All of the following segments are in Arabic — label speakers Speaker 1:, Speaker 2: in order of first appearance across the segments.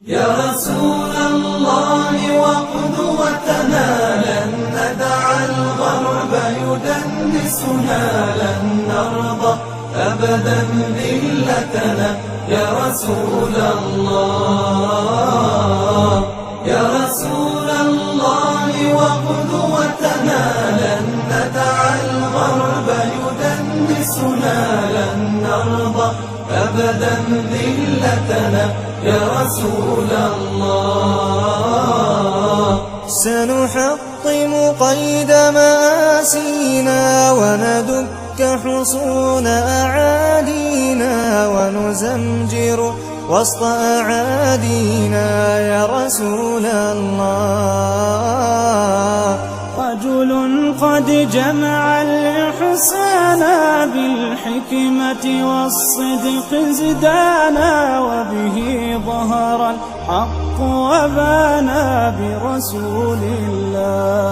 Speaker 1: يا رسول الله وقدوتنا لن ندع الغرب يدنسنا، لن نرضى أبدا ذلتنا يا رسول الله. يا رسول الله وقدوتنا لن ندع الغرب يدنسنا، لن نرضى أبدا ذلتنا يا رسول الله.
Speaker 2: سنحطم قيد مآسينا وندك حصون أعادينا، ونزمجر وسط أعادينا يا رسول الله.
Speaker 3: رجل قد جمع الإحسان بالحكمة والصدق زدانا، وبه ظهر الحق وبانا برسول الله.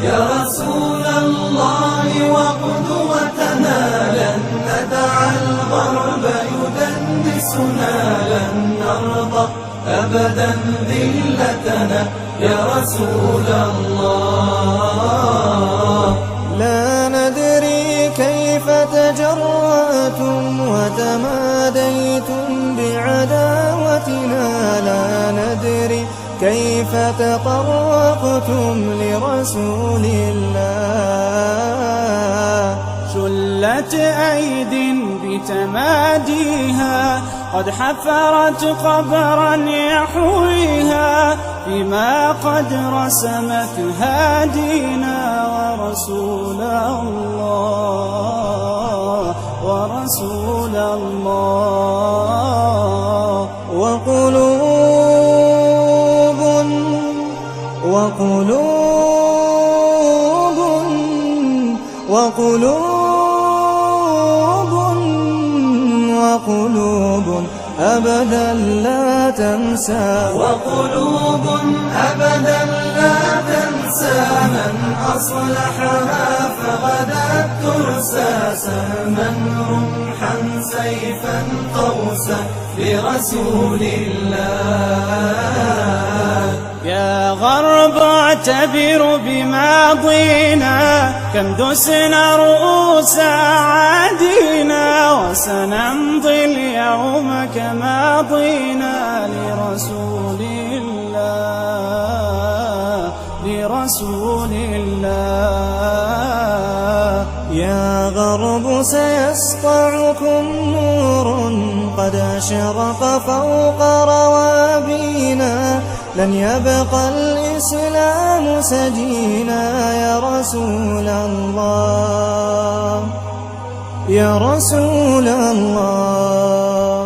Speaker 1: يا رسول الله وقدوتنا لن ندع الغرب يدنسنا، لن نرضى أبدا ذلتنا يا رسول الله.
Speaker 2: لا ندري كيف تجرأتم وتماديتم بعداوتنا، لا ندري كيف تطرقتم لرسول الله.
Speaker 3: شلت أيد بتماديها قد حفرت قبرا يحويها، فيما قد رسمت هادينا ورسول الله، ورسول الله. وقلوب أبدا لا تنسى،
Speaker 1: وقلوب أبدا لا تنسى من أصلحها فغدت ترسى، سهما رمحا سيفا قوسا لرسول الله.
Speaker 3: يا غرب اعتبر بماضينا، كم دسنا رؤوس أعادينا، وسنمضي اليوم كماضينا لرسول الله، لرسول الله.
Speaker 2: يا غرب سيسطعكم نور قد أشرق فوق روابينا، لن يبقى الإسلام سجينا يا رسول الله، يا رسول الله.